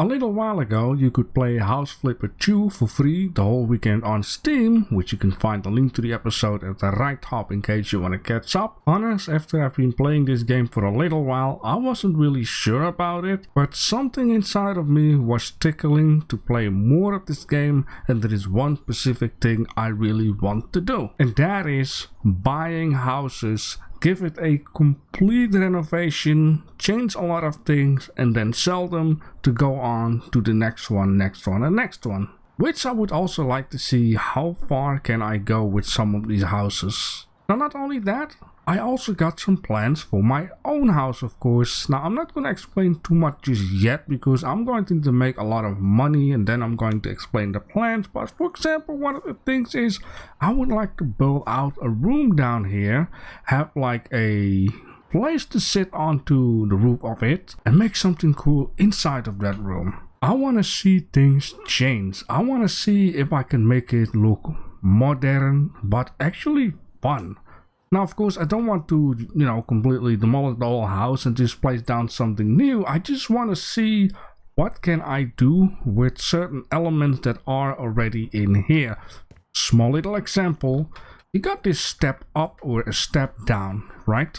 A little while ago, you could play House Flipper 2 for free the whole weekend on Steam, which you can find the link to the episode at the right top in case you want to catch up. Honest, after I've been playing this game for a little while, I wasn't really sure about it, but something inside of me was tickling to play more of this game, and there is one specific thing I really want to do, and that is buying houses, give it a complete renovation, change a lot of things, and then sell them to go on to the next one, and next one. Which I would also like to see how far can I go with some of these houses. Now, not only that, I also got some plans for my own house, of course. Now, I'm not going to explain too much just yet because I'm going to make a lot of money and then I'm going to explain the plans. But for example, one of the things is I would like to build out a room down here, have like a place to sit onto the roof of it and make something cool inside of that room. I want to see things change. I want to see if I can make it look modern but actually fun. Now, of course, I don't want to, completely demolish the whole house and just place down something new. I just want to see what can I do with certain elements that are already in here. Small little example, you got this step up or a step down, right?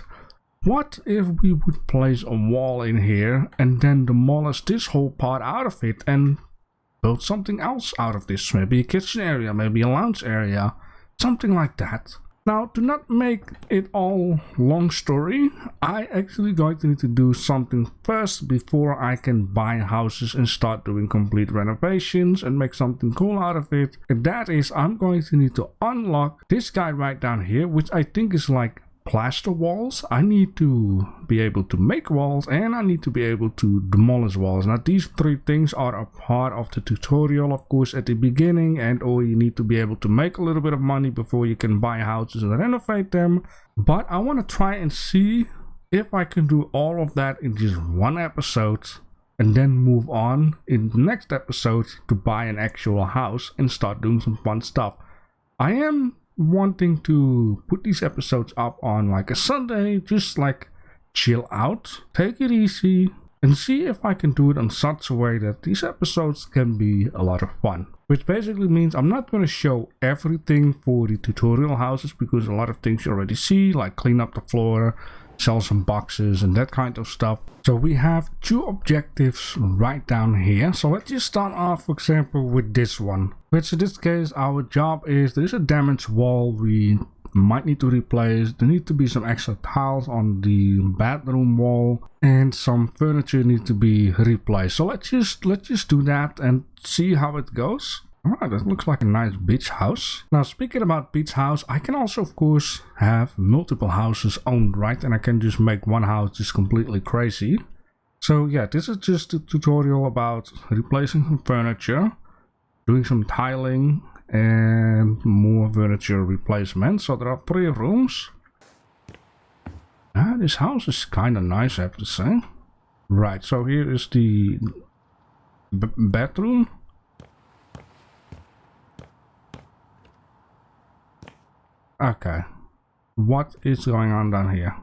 What if we would place a wall in here and then demolish this whole part out of it and build something else out of this? Maybe a kitchen area, maybe a lounge area, something like that. Now, to not make it all long story, I actually going to need to do something first before I can buy houses and start doing complete renovations and make something cool out of it. And that is, I'm going to need to unlock this guy right down here, which I think is like plaster walls. I need to be able to make walls and I need to be able to demolish walls. Now, these three things are a part of the tutorial, of course, at the beginning, and or you need to be able to make a little bit of money before you can buy houses and renovate them. But I want to try and see if I can do all of that in just one episode and then move on in the next episode to buy an actual house and start doing some fun stuff. I am wanting to put these episodes up on like a Sunday, just like chill out, take it easy, and see if I can do it in such a way that these episodes can be a lot of fun. Which basically means I'm not going to show everything for the tutorial houses because a lot of things you already see, like clean up the floor, sell some boxes and that kind of stuff. So we have two objectives right down here. So let's just start off, for example, with this one, which in this case our job is there's a damaged wall we might need to replace. There need to be some extra tiles on the bathroom wall and some furniture needs to be replaced. So let's just do that and see how it goes. Alright, that looks like a nice beach house. Now, speaking about beach house, I can also, of course, have multiple houses owned, right? And I can just make one house just completely crazy. So yeah, this is just a tutorial about replacing some furniture, doing some tiling, and more furniture replacement. So there are 3 rooms. This house is kind of nice, I have to say. Right, so here is the bedroom. Okay, what is going on down here?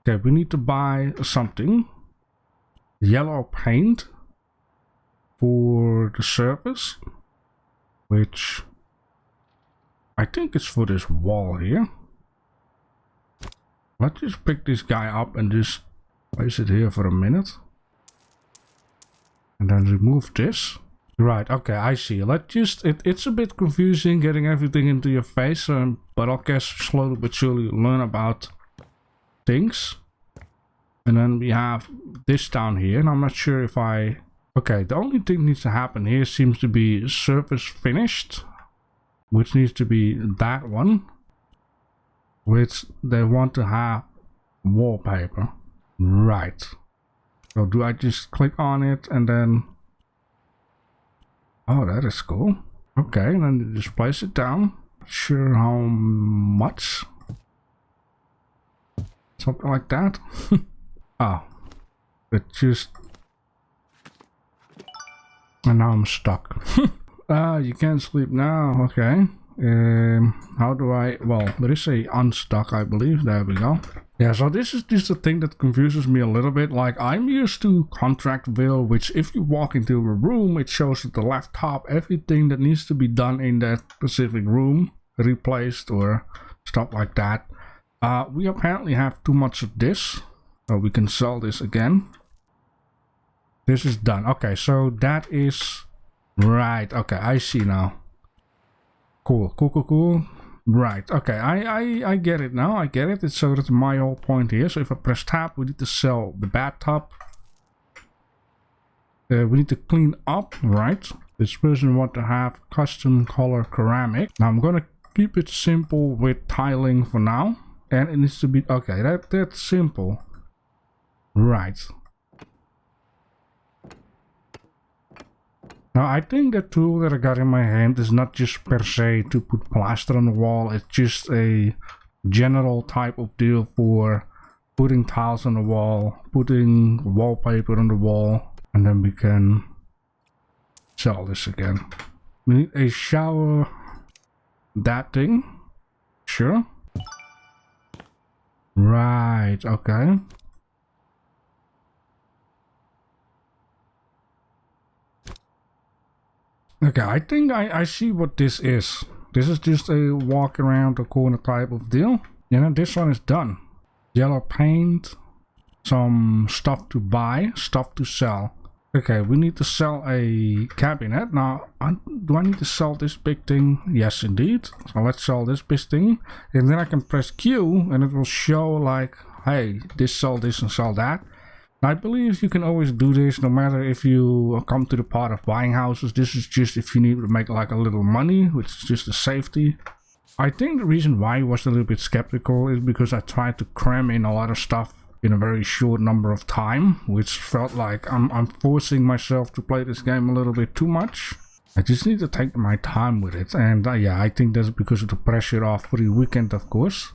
Okay, we need to buy something. Yellow paint for the surface, which I think is for this wall here. Let's just pick this guy up and just place it here for a minute. And then remove this. Right, okay, I see. Let's just, it's a bit confusing getting everything into your face, but I guess slowly but surely learn about things. And then we have this down here, and I'm not sure if okay, the only thing needs to happen here seems to be surface finished, which needs to be that one, which they want to have wallpaper. Right. So do I just click on it and then... Oh, that is cool. Okay, and then just place it down. Not sure how much. Something like that. Oh, it just... And now I'm stuck. You can't sleep now. Okay. How do I... Well, there is a unstuck, I believe. There we go. Yeah, so this is just the thing that confuses me a little bit. Like, I'm used to Contractville, which if you walk into a room, it shows at the left top everything that needs to be done in that specific room, replaced or stuff like that. We apparently have too much of this, so we can sell this again. This is done. Okay, so that is right. Okay, I see now. Cool. Right, okay, I get it now, I get it. It's so that's my whole point here. So if I press tab, we need to sell the bathtub. We need to clean up, right? This person wants to have custom color ceramic. Now I'm gonna keep it simple with tiling for now. And it needs to be, okay, that's simple. Right. Now I think the tool that I got in my hand is not just per se to put plaster on the wall, it's just a general type of deal for putting tiles on the wall, putting wallpaper on the wall, and then we can sell this again. We need a shower, that thing, sure. Right, okay. Okay, I think I see what this is. This is just a walk around the corner type of deal. You know, this one is done. Yellow paint, some stuff to buy, stuff to sell. Okay, we need to sell a cabinet. Now, do I need to sell this big thing? Yes, indeed. So let's sell this big thing. And then I can press Q and it will show like, hey, sell this and sell that. I believe you can always do this no matter if you come to the part of buying houses. This is just if you need to make like a little money, which is just a safety. I think the reason why I was a little bit skeptical is because I tried to cram in a lot of stuff in a very short number of time, which felt like I'm forcing myself to play this game a little bit too much. I just need to take my time with it, and yeah, I think that's because of the pressure of free weekend, of course.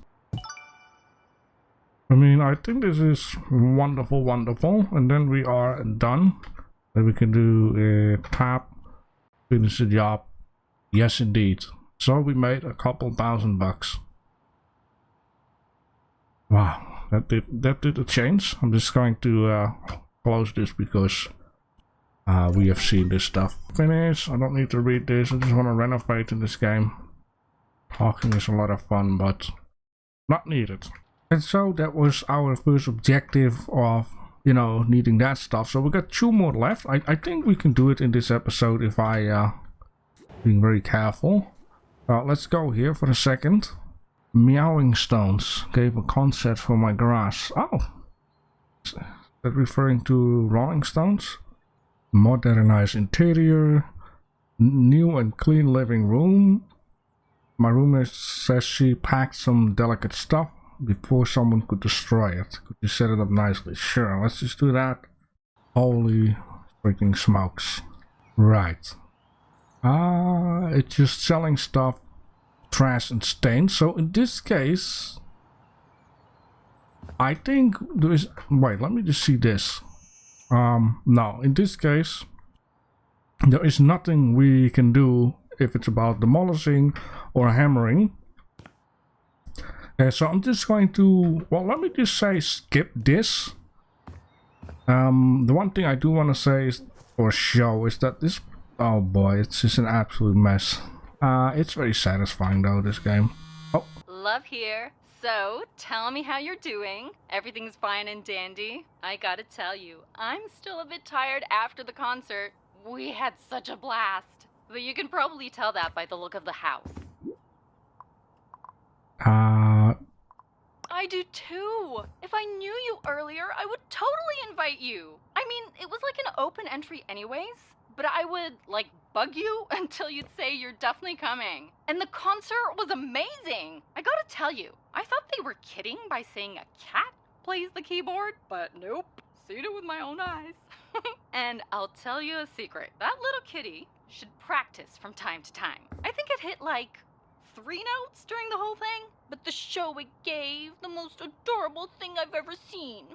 I mean, I think this is wonderful, and then we are done. Then we can do a tap, finish the job. Yes, indeed. So we made a couple $1,000. Wow, that did a change. I'm just going to close this because we have seen this stuff. Finish. I don't need to read this. I just want to renovate in this game. Talking is a lot of fun, but not needed. And so that was our first objective of, you know, needing that stuff. So we got 2 more left. I think we can do it in this episode if I being very careful. Let's go here for a second. Meowing stones gave a concept for my garage. Oh, is that referring to Rolling Stones? Modernized interior, new and clean living room. My roommate says she packed some delicate stuff before someone could destroy it. Could you set it up nicely? Sure, let's just do that. Holy freaking smokes. Right. It's just selling stuff, trash and stains. So in this case, I think there is, wait, let me just see this. No, in this case, there is nothing we can do if it's about demolishing or hammering. So I'm just going to, well, let me just say skip this. The one thing I do want to say is, or show, is that this, oh boy, it's just an absolute mess. It's very satisfying though, this game. Oh. Love here. So, tell me how you're doing. Everything's fine and dandy. I gotta tell you, I'm still a bit tired after the concert. We had such a blast. But you can probably tell that by the look of the house. I do too. If I knew you earlier, I would totally invite you. I mean, it was like an open entry anyways, but I would, like, bug you until you'd say you're definitely coming. And the concert was amazing. I gotta tell you, I thought they were kidding by saying a cat plays the keyboard, but nope, seen it with my own eyes. And I'll tell you a secret, that little kitty should practice from time to time. I think it hit like 3 notes during the whole thing, but the show it gave, the most adorable thing I've ever seen.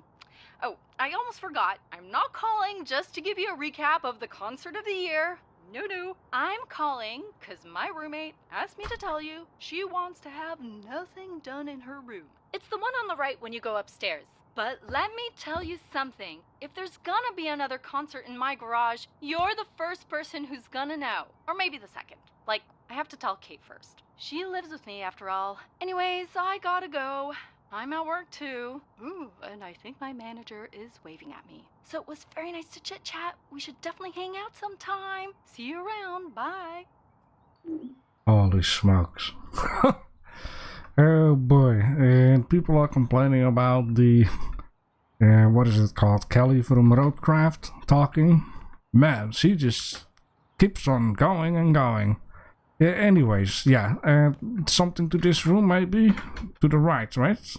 Oh, I almost forgot. I'm not calling just to give you a recap of the concert of the year. No. I'm calling because my roommate asked me to tell you she wants to have nothing done in her room. It's the one on the right when you go upstairs. But let me tell you something. If there's gonna be another concert in my garage, you're the first person who's gonna know. Or maybe the second. Like, I have to tell Kate first. She lives with me after all. Anyways, I gotta go. I'm at work too. Ooh, and I think my manager is waving at me. So it was very nice to chit-chat. We should definitely hang out sometime. See you around. Bye. Holy smokes. Oh boy. And people are complaining about the what is it called? Kelly from Roadcraft talking. Man, she just keeps on going and going. Yeah, anyways, yeah, something to this room maybe? To the right, right?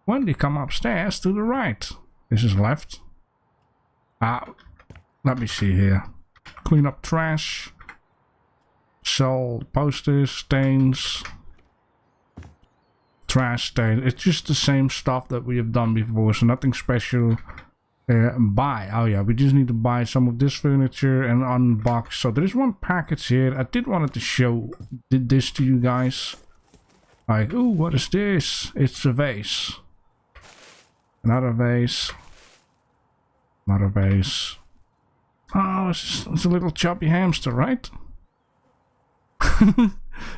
When you come upstairs, to the right. This is left. Let me see here. Clean up trash. Sell posters, stains. Trash stains. It's just the same stuff that we have done before, so nothing special. Buy. Oh yeah, we just need to buy some of this furniture and unbox. So there is one package here. I did wanted to show this to you guys. Like, ooh, what is this? It's a vase. Another vase. Another vase. Oh, it's a little chubby hamster, right?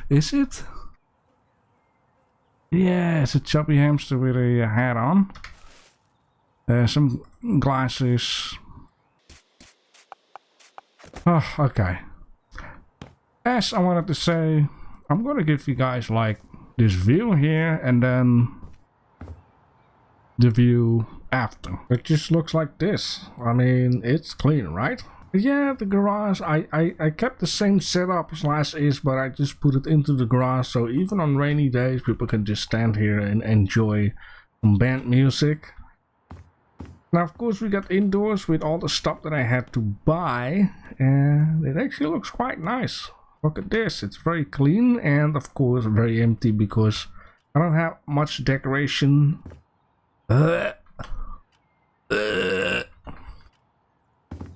Is it? Yeah, it's a chubby hamster with a hat on. Some glasses. Oh, okay. As I wanted to say, I'm gonna give you guys like this view here and then the view after. It just looks like this. I mean, it's clean, right? Yeah, the garage, I kept the same setup as last is, but I just put it into the garage, so even on rainy days people can just stand here and enjoy some band music. Now of course we got indoors with all the stuff that I had to buy, and it actually looks quite nice. Look at this, it's very clean and of course very empty because I don't have much decoration.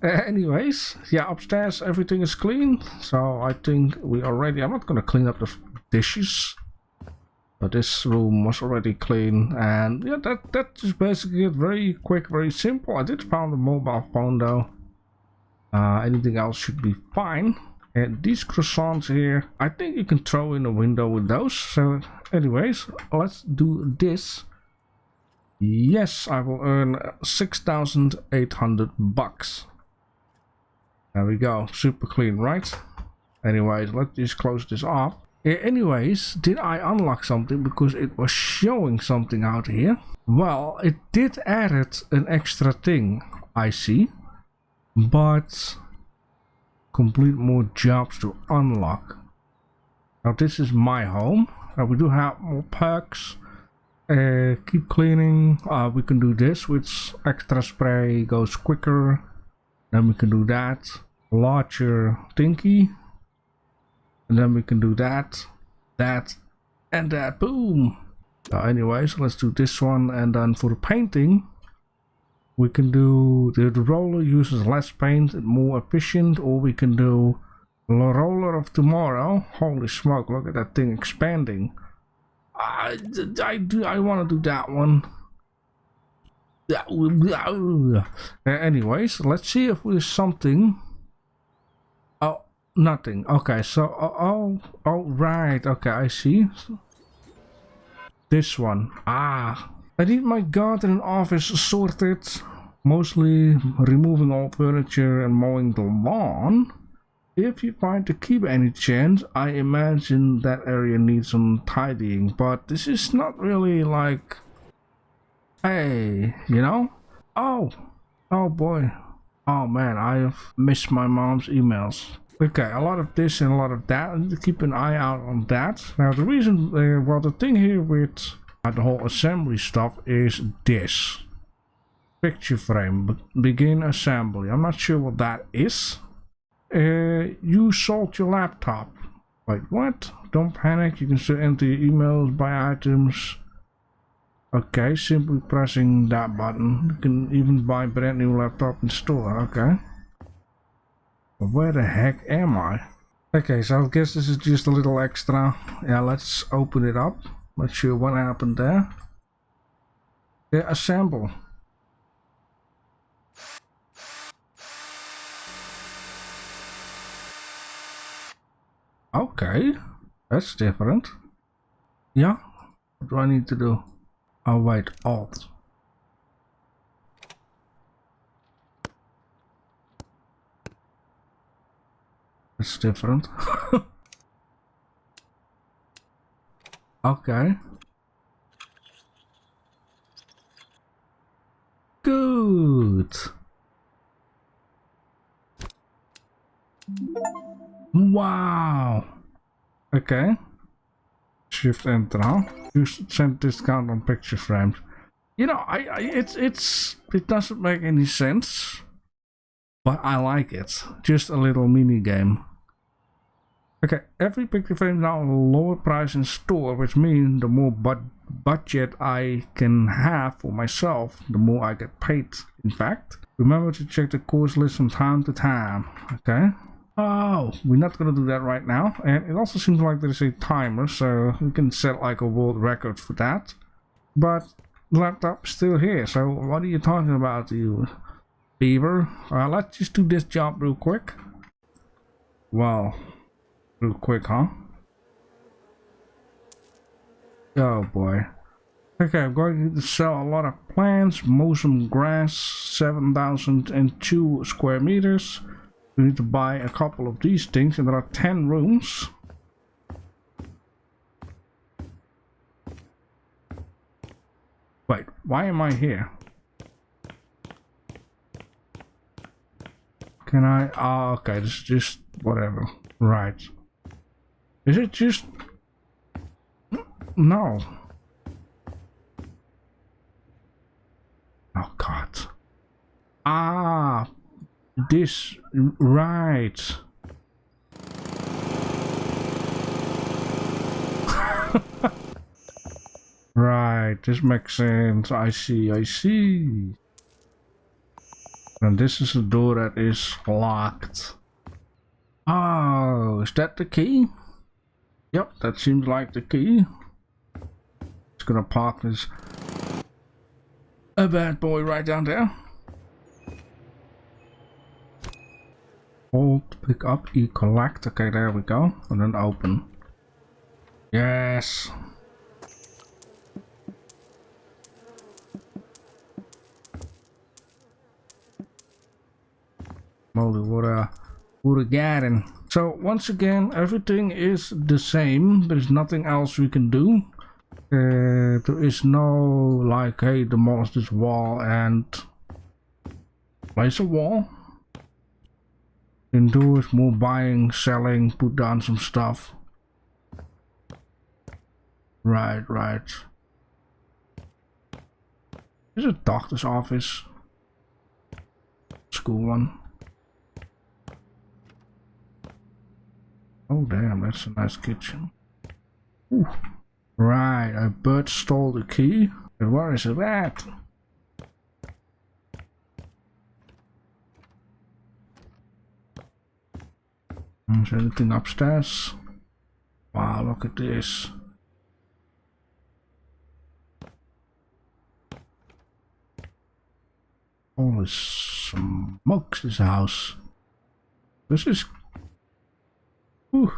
Anyways, yeah, upstairs everything is clean, so I think we are ready. I'm not gonna clean up the dishes, but this room was already clean, and yeah, that's just basically it. Very quick, very simple. I did found a mobile phone though. Anything else should be fine. And these croissants here, I think you can throw in a window with those. So anyways, let's do this. Yes, I will earn 6,800 bucks. There we go, super clean, right? Anyways, let's just close this off. Anyways, did I unlock something because it was showing something out here? Well, it did added an extra thing, I see. But complete more jobs to unlock. Now this is my home. We do have more perks. Keep cleaning. We can do this, which extra spray goes quicker. Then we can do that. Larger thingy. And then we can do that, that, and that. Boom! Anyways, let's do this one. And then for the painting, we can do the roller uses less paint, more efficient, or we can do the roller of tomorrow. Holy smoke! Look at that thing expanding. I want to do that one. Anyways, let's see if there's something. Oh, nothing. Okay, so oh right. Okay, I see. This one. I need my garden and office sorted. Mostly removing all furniture and mowing the lawn. If you find the key by any chance, I imagine that area needs some tidying, but this is not really like, hey, you know? Oh boy. Oh man, I've missed my mom's emails. Okay, a lot of this and a lot of that. I need to keep an eye out on that. Now the reason, well, the thing here with the whole assembly stuff is this. Picture frame, begin assembly. I'm not sure what that is. You sold your laptop. Wait, what? Don't panic, you can still enter your emails, buy items. Okay, simply pressing that button. You can even buy brand new laptop in store, okay. But where the heck am I? Okay, so I guess this is just a little extra. Yeah, let's open it up. Not sure what happened there. They assemble. Okay, that's different. Yeah, what do I need to do? Oh wait, Alt. That's different. Okay. Good. Wow. Okay. Shift enter now. Use send discount on picture frames. You know, it doesn't make any sense, but I like it. Just a little mini game. Okay, every picture frame now a lower price in store, which means the more budget I can have for myself, the more I get paid. In fact, remember to check the course list from time to time. Okay. Oh, we're not gonna do that right now. And it also seems like there's a timer, so we can set like a world record for that. But the laptop's still here, so what are you talking about, you beaver? Let's just do this job real quick. Wow. Real quick, huh? Oh boy. Okay, I'm going to sell a lot of plants, mow some grass, 7,002 square meters. We need to buy a couple of these things, and there are 10 rooms. Wait, why am I here? Can I? Oh, okay, this is just whatever. Right. Is it just... No. Oh god. Ah, this... Right. Right, this makes sense. I see, I see. And this is a door that is locked. Oh, is that the key? Yep, that seems like the key. Just gonna park this a bad boy right down there. Hold, pick up, E collect. Okay, there we go. And then open. Yes. Moly, what a garden. So once again, everything is the same. There's nothing else we can do. There is no like, hey, demolish this wall and place a wall. Indoors, more buying, selling, put down some stuff. Right, right. Is it a doctor's office? School one. Oh damn, that's a nice kitchen. Ooh. Right, a bird stole the key. And where is it at? Is there anything upstairs? Wow, look at this. Holy smokes, this house. This is... Ooh.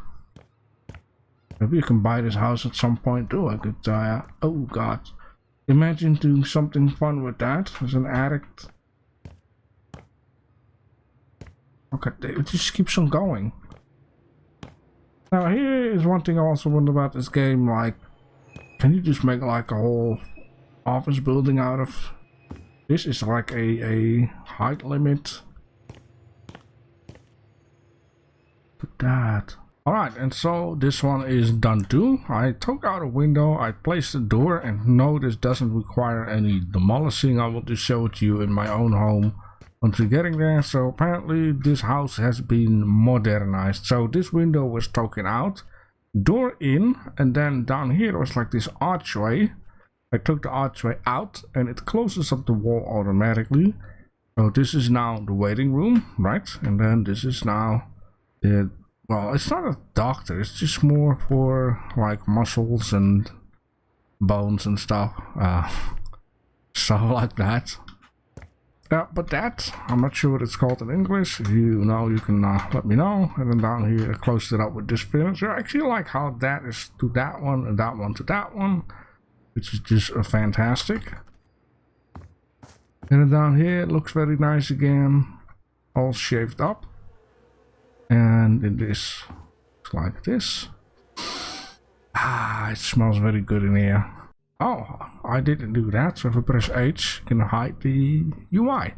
Maybe you can buy this house at some point too. I could oh god. Imagine doing something fun with that as an addict. Okay, it just keeps on going. Now here is one thing I also wonder about this game, like, can you just make like a whole office building out of... This is like a height limit. Look at that. Alright, and so this one is done too. I took out a window, I placed the door, and no, this doesn't require any demolishing. I will just show it to you in my own home once we're getting there. So apparently this house has been modernized. So this window was taken out, door in, and then down here was like this archway. I took the archway out and it closes up the wall automatically. So this is now the waiting room, right? And then this is now the... Well, it's not a doctor, it's just more for like muscles and bones and stuff. So like that. Yeah, but that, I'm not sure what it's called in English. If you know, you can let me know. And then down here, I closed it up with this finisher. I actually like how that is to that one and that one to that one, which is just fantastic. And then down here, it looks very nice again, all shaved up. And it is like this. Ah, it smells very good in here. Oh, I didn't do that. So if I press H, you can hide the UI.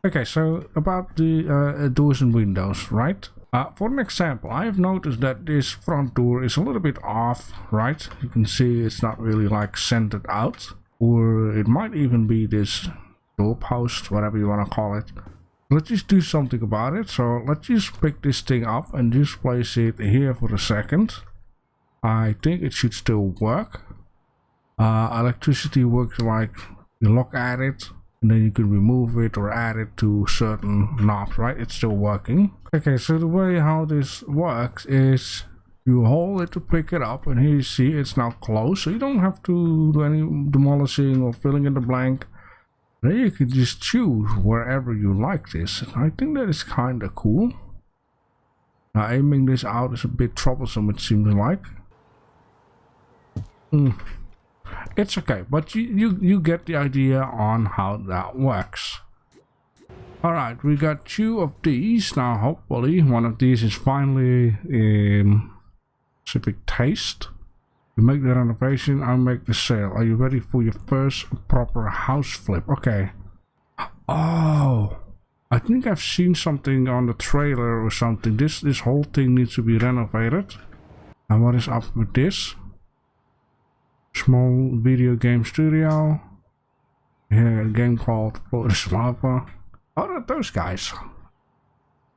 Okay, so about the doors and windows, right? For an example, I have noticed that this front door is a little bit off, right? You can see it's not really like centered out. Or it might even be this doorpost, whatever you want to call it. Let's just do something about it. So let's just pick this thing up and just place it here for a second. I think it should still work. Electricity works like you look at it and then you can remove it or add it to certain knobs, right? It's still working. Okay, so the way how this works is you hold it to pick it up, and here you see it's now closed, so you don't have to do any demolishing or filling in the blank. Then you can just choose wherever you like this. I think that is kind of cool. Now aiming this out is a bit troublesome, it seems like. It's okay, but you get the idea on how that works. Alright, we got 2 of these. Now hopefully one of these is finally in specific taste. You make the renovation, I'll make the sale. Are you ready for your first proper house flip? Okay. Oh, I think I've seen something on the trailer or something. This whole thing needs to be renovated. And what is up with this? Small video game studio. Yeah, a game called Florida Lava. Oh, those guys.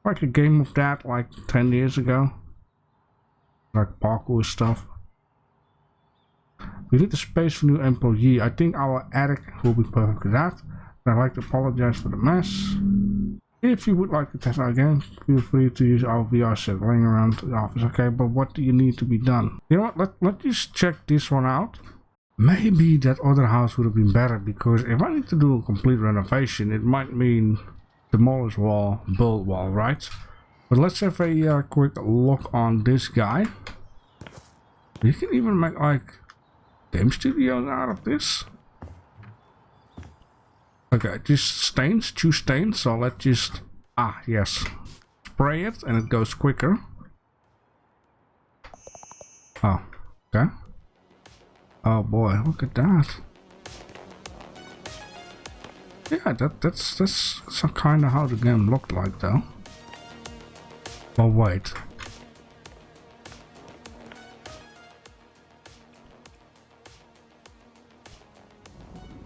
Like a game of that like 10 years ago. Like parkour stuff. We need a space for new employee. I think our attic will be perfect for that. I'd like to apologize for the mess. If you would like to test out again, feel free to use our VR set laying around the office. Okay, but what do you need to be done? You know what, let's just check this one out. Maybe that other house would have been better, because if I need to do a complete renovation, it might mean demolish wall, build wall, right? But let's have a quick look on this guy. You can even make like game studios out of this. Okay, just stains, 2 stains, so let's just, yes, spray it and it goes quicker. Oh, okay. Oh boy, look at that. Yeah, that's some kind of how the game looked like though. Oh wait.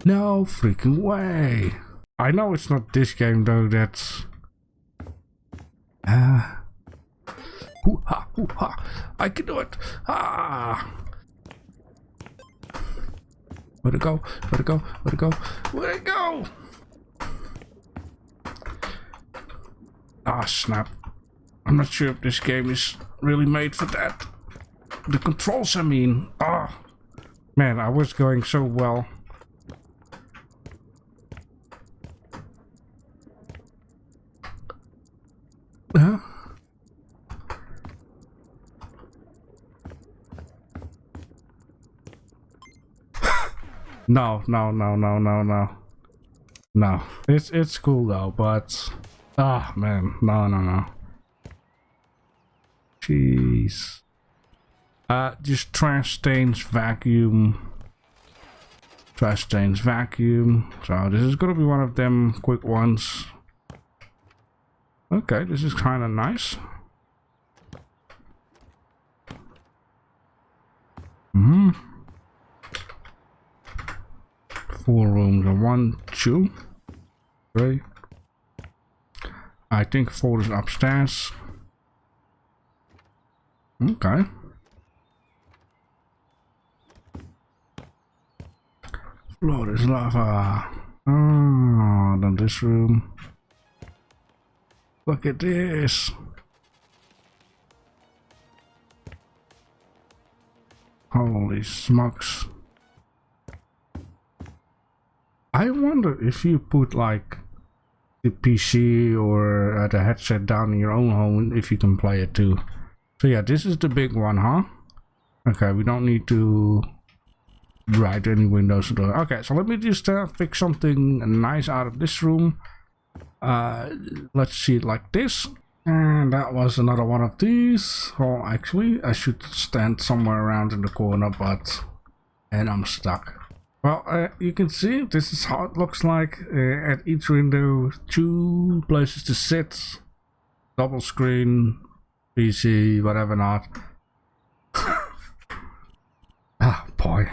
No freaking way. I know it's not this game though, that's... Hoo-ha, hoo-ha. I can do it. Where'd it go? Where'd it go? Where'd it go? Where'd it go? Ah, snap. I'm not sure if this game is really made for that. The controls, I mean. Ah, man, I was going so well. Huh? No. No. It's cool though, but man, no. Jeez. Just trash stains vacuum. Trash stains vacuum. So this is gonna be one of them quick ones. Okay, this is kind of nice. Mm-hmm. 4 rooms, 1, 2, 3. I think 4 is upstairs. Okay. Floor is lava. Oh, then this room. Look at this. Holy smokes. I wonder if you put like the PC or the headset down in your own home, if you can play it too. So yeah, this is the big one, huh? Okay, we don't need to write any windows at all. Okay, so let me just fix something nice out of this room. Let's see it like this. And that was another one of these. Well, actually, I should stand somewhere around in the corner, and I'm stuck. Well, you can see this is how it looks like at each window. 2 places to sit, double screen, PC, whatever not. Ah, boy.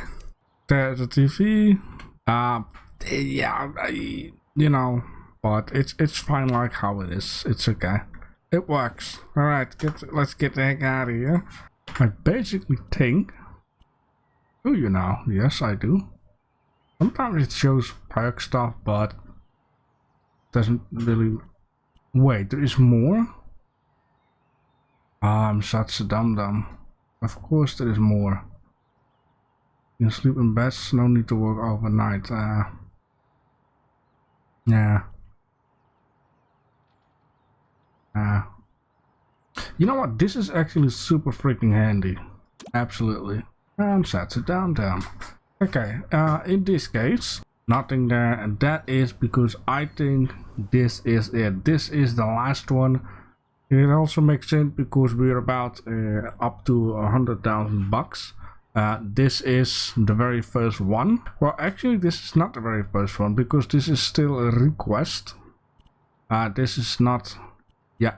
There's a TV. Yeah, you know, but it's fine like how it is. It's okay. It works. All right, let's get the heck out of here. I basically think. Do you now? Yes, I do. Sometimes it shows perk stuff, but doesn't really. Wait, there is more. I'm such a dum-dum. Of course, there is more. You can sleep in beds. No need to work overnight. Yeah. You know what? This is actually super freaking handy. Absolutely. And sets it down. Okay, in this case, nothing there, and that is because I think this is it. This is the last one. It also makes sense because we're about up to 100,000 bucks. This is the very first one. Well, actually, this is not the very first one because this is still a request. This is not. Yeah.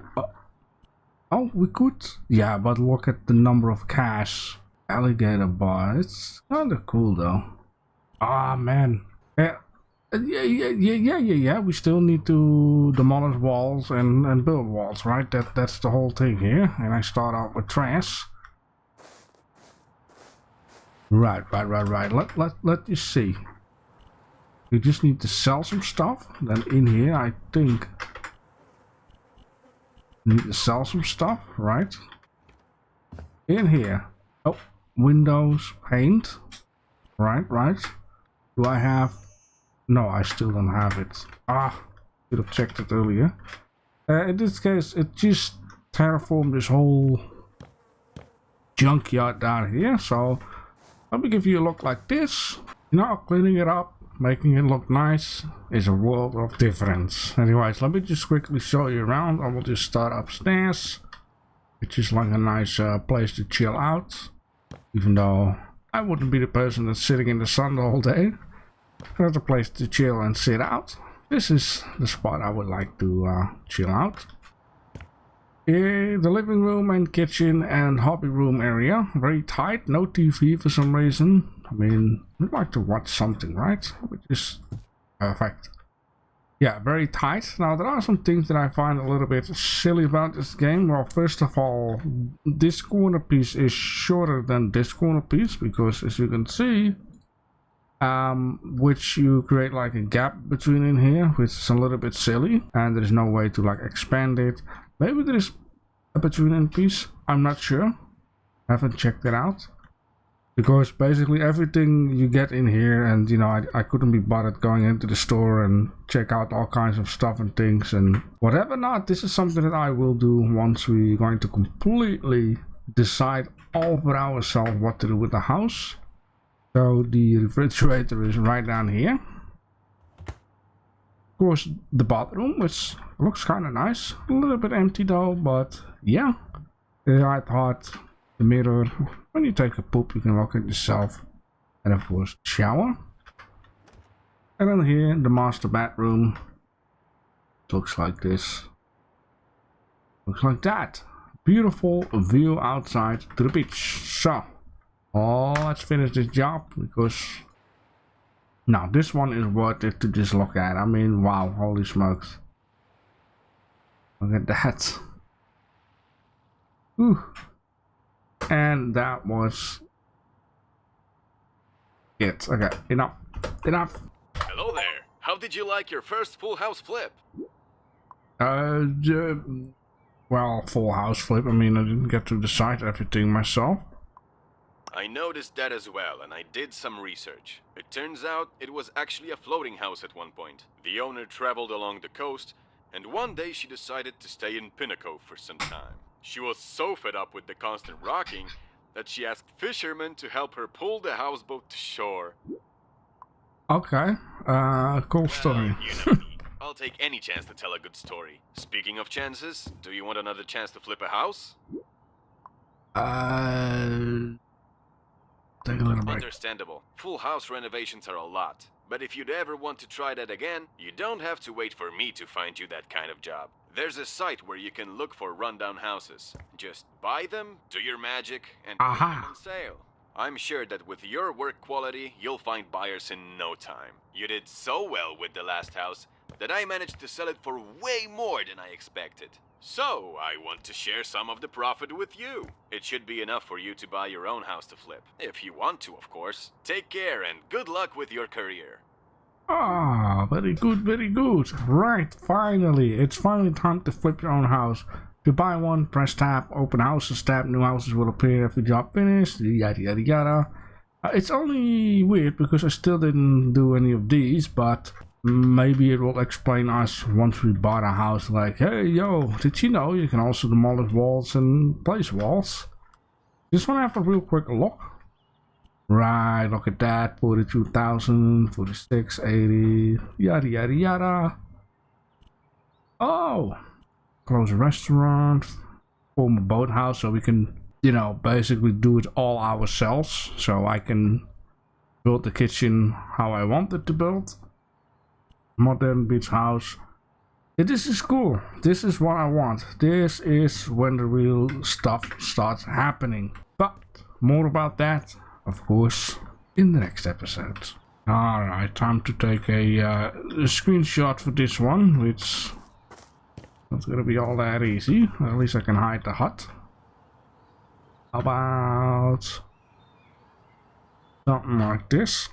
Oh, we could. Yeah, but look at the number of cash. Alligator bar. It's kind of cool though. Ah, man. Yeah. We still need to demolish walls and build walls, right? That's the whole thing here. And I start out with trash. Right. Let you see. We just need to sell some stuff. Then in here, I think we need to sell some stuff, right? In here. Oh, windows, paint. Right. Do I have? No, I still don't have it. Should have checked it earlier. In this case, it just terraformed this whole junkyard down here. So let me give you a look like this. You know, cleaning it up, making it look nice is a world of difference. Anyways, let me just quickly show you around. I will just start upstairs, which is like a nice place to chill out. Even though I wouldn't be the person that's sitting in the sun the whole day. There's a place to chill and sit out. This is the spot I would like to chill out. The living room and kitchen and hobby room area. Very tight, no TV for some reason. I mean, we'd like to watch something, right? Which is perfect. Yeah, very tight. Now, there are some things that I find a little bit silly about this game. Well, first of all, this corner piece is shorter than this corner piece because, as you can see, which you create like a gap between in here, which is a little bit silly, and there's no way to like expand it. Maybe there is a between piece. I'm not sure. I haven't checked it out. Because basically everything you get in here, and you know, I couldn't be bothered going into the store and check out all kinds of stuff and things and whatever not. This is something that I will do once we're going to completely decide all for ourselves what to do with the house. So the refrigerator is right down here. Of course, the bathroom, which looks kind of nice. A little bit empty though, but yeah. I thought the mirror. When you take a poop, you can look at yourself. And of course, shower. And then here, the master bedroom. Looks like this. Looks like that. Beautiful view outside to the beach. So, let's finish this job because now this one is worth it to just look at. I mean, wow, holy smokes. Look at that. Ooh. And that was it. Okay, enough. Hello there. How did you like your first full house flip? Well, full house flip. I mean, I didn't get to decide everything myself. I noticed that as well, and I did some research. It turns out it was actually a floating house at one point. The owner traveled along the coast, and one day she decided to stay in Pinnacle for some time. She was so fed up with the constant rocking that she asked fishermen to help her pull the houseboat to shore. Okay, cool story. You know me. I'll take any chance to tell a good story. Speaking of chances, do you want another chance to flip a house? Take a little break. Understandable. Full house renovations are a lot. But if you'd ever want to try that again, you don't have to wait for me to find you that kind of job. There's a site where you can look for rundown houses. Just buy them, do your magic, and put them on sale. I'm sure that with your work quality, you'll find buyers in no time. You did so well with the last house that I managed to sell it for way more than I expected. So, I want to share some of the profit with you. It should be enough for you to buy your own house to flip. If you want to, of course. Take care and good luck with your career. Ah, very good, very good. Right, finally. It's finally time to flip your own house. To buy one, press tab, open houses tab, new houses will appear after job finished, yada yada yada. It's only weird because I still didn't do any of these, but maybe it will explain us once we bought a house, like, hey yo, did you know you can also demolish walls and place walls? Just want to have a real quick look. Right, look at that, 42,000, 46, 80, yada yada yada. Oh, close a restaurant, form a boathouse so we can, you know, basically do it all ourselves. So I can build the kitchen how I want it to build. Modern beach house. Yeah, this is cool. This is what I want. This is when the real stuff starts happening. But more about that, of course, in the next episode. Alright, time to take a screenshot for this one, which not gonna be all that easy. At least I can hide the hut. How about something like this?